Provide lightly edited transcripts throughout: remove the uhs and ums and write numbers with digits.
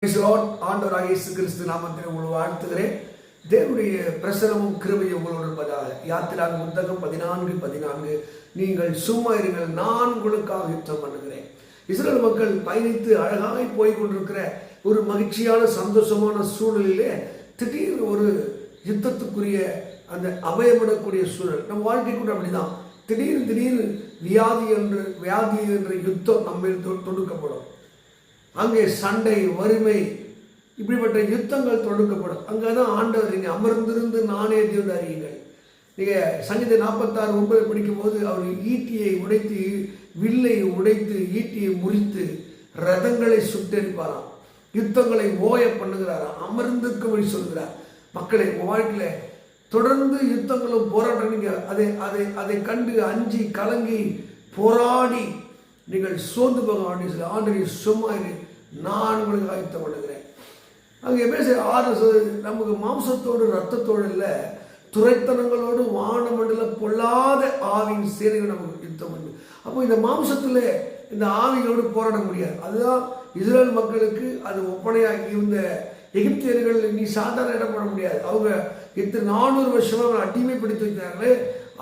ஆண்டவராகிய இயேசு கிறிஸ்து நாமத்தில் உங்களை வாழ்த்துகிறேன். தேவனுடைய பிரசனமும் கிருபையும் உங்களோடு இருப்பதாக. யாத்திராக புத்தகம் 14:14 நீங்கள் சும்மா இருங்கள், நான் உங்களுக்காக யுத்தம் பண்ணுகிறேன். இஸ்ரேல் மக்கள் பயணித்து அழகாக போய் கொண்டிருக்கிற ஒரு மகிழ்ச்சியான சந்தோஷமான சூழலிலே திடீர்னு ஒரு யுத்தத்துக்குரிய அந்த அபயப்படக்கூடிய சூழல் நம் வாழ்க்கை கூட அப்படிதான். திடீர்னு வியாதி என்ற யுத்தம் நம்ம தொடுக்கப்படும். அங்கே சண்டை, வறுமை, இப்படிப்பட்ட யுத்தங்கள் தொடுக்கப்படும். அங்கே தான் ஆண்டவர் நீங்கள் அமர்ந்திருந்து நானே தேவன் அறியுங்கள். நீங்கள் சங்கீதம் 46:9 படிக்கும்போது அவர் ஈட்டியை உடைத்து, வில்லை உடைத்து, ஈட்டியை முறித்து ரதங்களை சுட்டெரிப்பாராம், யுத்தங்களை ஓய பண்ணுகிறாராம், அமர்ந்திருக்கும்படி சொல்கிறார். மக்களை வாழ்க்கையில் தொடர்ந்து யுத்தங்களும் போராட்டம், நீங்கள் அதை கண்டு அஞ்சி கலங்கி போராடி நீங்கள் சோர்ந்து போக வேண்டிய ஆண்டவரை சும்மா நான் உங்களுக்கு ஆயத்தம் பண்ணுகிறேன். அங்கே பேச 6 நமக்கு மாம்சத்தோடு ரத்தத்தோடு இல்லை, துரைத்தனங்களோடு வானமண்டல பொல்லாத ஆவியின் சேனைகள் நமக்கு யுத்தம் உண்டு. அப்போ இந்த மாம்சத்தில் இந்த ஆவியோடு போராட முடியாது. அதுதான் இஸ்ரேல் மக்களுக்கு அது ஒப்பனையாகி இருந்த எகிப்தியர்கள். நீ சாதாரண இடம் பண்ண முடியாது. அவங்க 400 வருஷமாக அடிமைப்படுத்தி வைக்கிறாங்களே,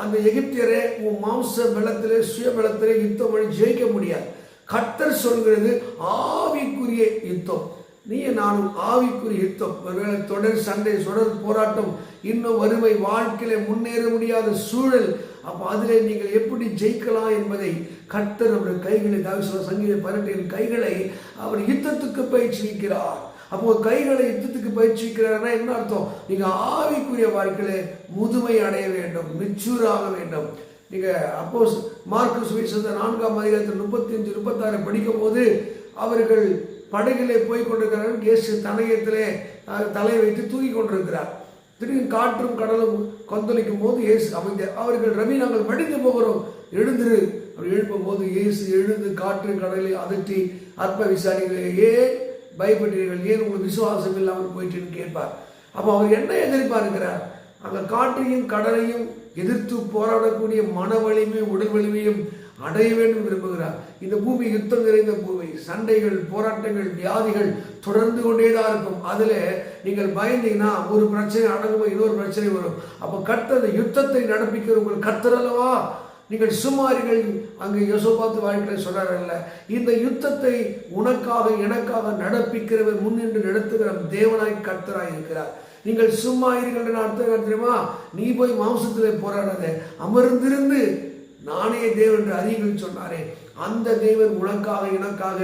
அந்த எகிப்தியரை உன் மாம்ச பலத்திலே சுய பலத்திலே யுத்தம் பண்ணி ஜெயிக்க முடியாது. கர்த்தர் சொல்கிறது ஆவிக்குரிய யுத்தம். நீ நானும் ஆவிக்குரிய யுத்தம். ஒருவேளை தொடர் சண்டை, தொடர் போராட்டம், இன்னும் வறுமை, வாழ்க்கையில முன்னேற முடியாத சூழல். அப்போ அதிலே நீங்கள் எப்படி ஜெயிக்கலாம் என்பதை கர்த்தர் அவருடைய கைகளை, சங்கீத 18 கைகளை அவர் யுத்தத்துக்கு பயிற்சிக்கிறார். அப்போ கைகளை யுத்தத்துக்கு பயிற்சிக்கிறார்னா என்ன அர்த்தம்? நீங்க ஆவிக்குரிய வாழ்க்கையில முதுமை அடைய வேண்டும், மெச்சூராக வேண்டும். நீங்க அப்போ மார்க்கு சுவிசேஷம் 4ஆம் அதிகாரத்தில் 35-36 படிக்கும் போது அவர்கள் படகிலே போய் கொண்டிருக்கிறார்கள். இயேசு தனயத்திலே தலை வைத்து தூக்கி கொண்டிருக்கிறார். திடீர்னு காற்றும் கடலும் கொந்தளிக்கும் போது இயேசு அவர்கள் ரவி நாங்கள் மடிந்து போகிறோம், எழுந்திரு. அவர் எழுப்பும் போது இயேசு எழுந்து காற்று கடலை அதட்டி அற்ப விசாரிகளே, ஏன் பயப்பட்டீர்கள், ஏன் உங்களுக்கு விசுவாசம் இல்லாமல் போயிட்டுன்னு கேட்பார். அப்போ அவர் என்ன எதிர்பார்க்கிறார்? அங்கே காற்றையும் கடலையும் எதிர்த்து போராடக்கூடிய மன வலிமையும் உடல் வலிமையும் அடைய வேண்டும் விரும்புகிறார். இந்த பூமி யுத்தம் நிறைந்த பூமி. சண்டைகள், போராட்டங்கள், வியாதிகள் தொடர்ந்து கொண்டேதான் இருக்கும். அதில் நீங்கள் பயந்தீங்கன்னா ஒரு பிரச்சனை அடங்கும்போது இன்னொரு பிரச்சனை வரும். அப்போ கர்த்தர் யுத்தத்தை நடப்பிக்கிற உங்கள் கர்த்தர் அல்லவா, நீங்கள் சும்மாரிகள். அங்கே யோசபாத்து வாழ்க்கையை சொல்றாருல்ல, இந்த யுத்தத்தை உனக்காக எனக்காக நடப்பிக்கிறவர், முன்னின்று நடத்துகிற தேவனாய் கர்த்தராய் இருக்கிறார். நீங்கள் சும்மா இருக்கின்ற அர்த்தம் தெரியுமா? நீ போய் மாம்சத்திலே போராடாத, அமர்ந்திருந்து நானே தேவன் என்று அறியுங்கள் சொன்னாரே. அந்த தேவன் உனக்காக எனக்காக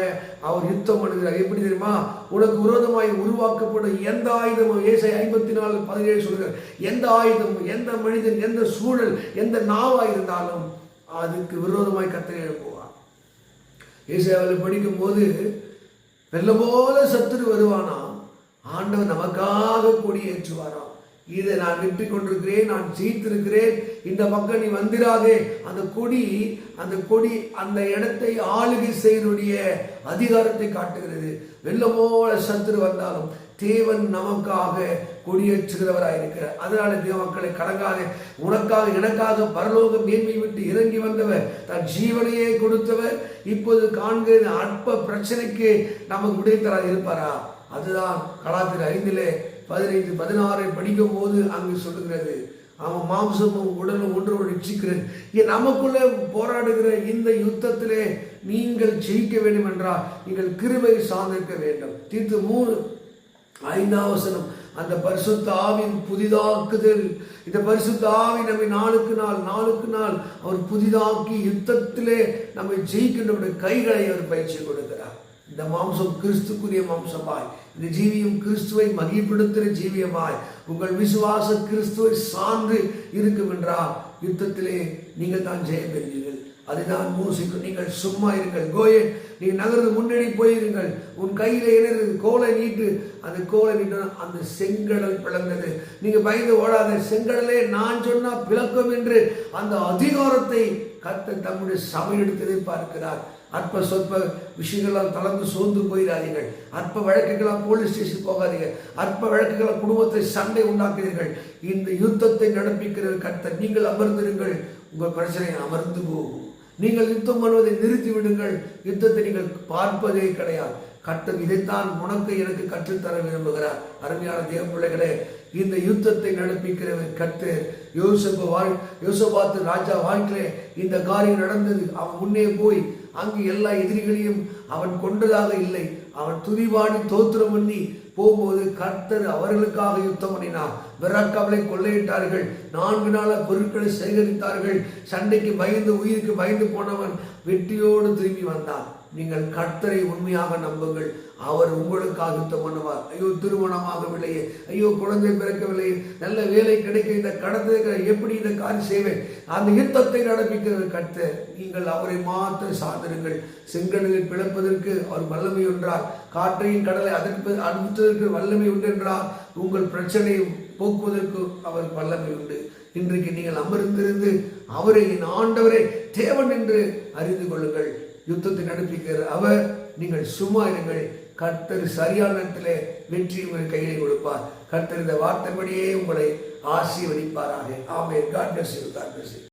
அவர் யுத்தம் பண்ணுகிறார். எப்படி தெரியுமா? உனக்கு விரோதமாய் உருவாக்கப்படும் எந்த ஆயுதமும், ஏசாயா 54:17 சொல்கிறார், எந்த ஆயுதமும், எந்த மனிதன், எந்த சூழல், எந்த நாவா இருந்தாலும் அதுக்கு விரோதமாய் கர்த்தர் எழுப்புவார். ஏசாயாவில் படிக்கும் போது வெள்ளம் போல சத்துரு வருவானா, ஆண்டவர் நமக்காக கொடி ஏற்றுவாராம். இதை நான் வெற்றி கொண்டிருக்கிறேன், நான் ஜெயித்திருக்கிறேன், இந்த பக்கம் நீ வந்திராதே. அந்த கொடி அந்த இடத்தை ஆளுகை செய்வதுடைய அதிகாரத்தை காட்டுகிறது. வெள்ளம் போல சத்துரு வந்தாலும் தேவன் நமக்காக கொடியேற்றுகிறவராயிருக்கிறார். அதனால தேவ மக்களை கலங்காத, உனக்காக எனக்காக பரலோக மேன்மை விட்டு இறங்கி வந்தவர், தன் ஜீவனையே கொடுத்தவர், இப்போது காண்கிற அற்ப பிரச்சனைக்கு நமக்கு விடைத்தராக இருப்பாரா? அதுதான் கலாத்திர 5:15-16 படிக்கும் போது அங்கு சொல்லுகிறது, அவன் மாம்சமும் உடலும் ஒன்றோடு இச்சிக்கிறது. நமக்குள்ளே போராடுகிற இந்த யுத்தத்திலே நீங்கள் ஜெயிக்க வேண்டும் என்றால் நீங்கள் கிருபை சார்ந்திருக்க வேண்டும். தீத்து 3:5 அந்த பரிசுத்த ஆவியின் புதிதாக்குதல். இந்த பரிசுத்த ஆவி நம்மை நாளுக்கு நாள் அவர் புதிதாக்கி யுத்தத்திலே நம்மை ஜெயிக்கின்ற கைகளை அவர் பயிற்சி கொடுக்கிறார். இந்த மாம்சம் கிறிஸ்துக்குரிய மாம்சமாய், இந்த ஜீவியம் கிறிஸ்துவை மகிழ்ப்படுத்துகிற ஜீவியமாய் உங்கள் விசுவாச கிறிஸ்துவை சார்ந்து இருக்கும் என்றால் யுத்தத்திலே நீங்கள் தான் ஜெயம் பெறுவீர்கள். அதுதான் மோசிக்கும். நீங்கள் சும்மா இருங்கள், கோயே நீ நகர்ந்து முன்னணி போயிருங்கள், உன் கையில இணைந்து கோலை நீட்டு. அந்த கோலை நீட்டு அந்த செங்கடல் பிளந்தது. நீங்க பயந்து ஓடாத, செங்கடலே நான் சொன்னா பிளக்கும் என்று அந்த அதிகாரத்தை கர்த்தர் தம்முடைய சபை எடுத்து எதிர்பார்க்கிறார். அற்ப சொற்ப விஷயங்களால் தளர்ந்து சோர்ந்து போயிடாதீர்கள். அற்ப வழக்குகளால் போலீஸ் ஸ்டேஷன் போகாதீங்க. அற்ப வழக்குகளால் குடும்பத்தை சண்டை உண்டாக்குறீர்கள். இந்த யுத்தத்தை நடப்பிக்கிற கர்த்தர். நீங்கள் அமர்ந்திருங்கள், உங்கள் பிரச்சனை அமர்ந்து போகும். நீங்கள் யுத்தம் பண்ணுவதை நிறுத்தி விடுங்கள். யுத்தத்தை நீங்கள் பார்ப்பதே கிடையாது. கர்த்தர் இதைத்தான் உனக்கு எனக்கு கற்றுத்தர விரும்புகிறார். அருமையான தேவ பிள்ளைகளே, இந்த யுத்தத்தை நடப்பிக்கிறவர் கர்த்தர். யோசபாத்து ராஜா வாழ்க்கையிலே இந்த காரியம் நடந்தது. அவன் முன்னே போய் அங்கு எல்லா எதிரிகளையும் அவன் கொண்டதாக இல்லை. அவன் துதிபாடி தோத்திரம் பண்ணி போகும்போது கர்த்தர் அவர்களுக்காக யுத்தம் பண்ணினார். விராக்காவலை கொள்ளையிட்டார்கள். 4 நாள பொருட்களை சேகரித்தார்கள். சண்டைக்கு பயந்து, உயிருக்கு பயந்து போனவன் வெற்றியோடு திரும்பி வந்தான். நீங்கள் கர்த்தரை உண்மையாக நம்புங்கள். அவர் உங்களுக்காக யுத்தம் பண்ணுவார். ஐயோ, திருமணமாகவில்லையே, ஐயோ குழந்தை பிறக்கவில்லை, நல்ல வேலை கிடைக்க இந்த கடத்தை எப்படி இந்த காரியம் செய்வேன், அந்த யுத்தத்தை நடப்பிக்கிற கர்த்தர். நீங்கள் அவரை மாத்திரம் சார்ந்திருங்கள். செங்கடலில் பிளப்பதற்கு அவர் வல்லமை ஒன்றார். காற்றையும் கடலை அனுப்புவதற்கு வல்லமை உண்டு என்றார். உங்கள் பிரச்சனையை போக்குவதற்கு அவர் வல்லமை உண்டு. இன்றைக்கு நீங்கள் அமர்ந்திருந்து அவரை என் ஆண்டவரே தேவன் என்று அறிந்து கொள்ளுங்கள். யுத்தத்தை நடப்பிக்கிற அவர். நீங்கள் சும்மா இருங்கள். கர்த்தர் சரியான நேரத்திலே வெற்றி உங்கள் கையிலே கொடுப்பார். கர்த்தர் இந்த வார்த்தைப்படியே உங்களை ஆசீர்வதிப்பாராக. ஆமென். God bless you. God bless you.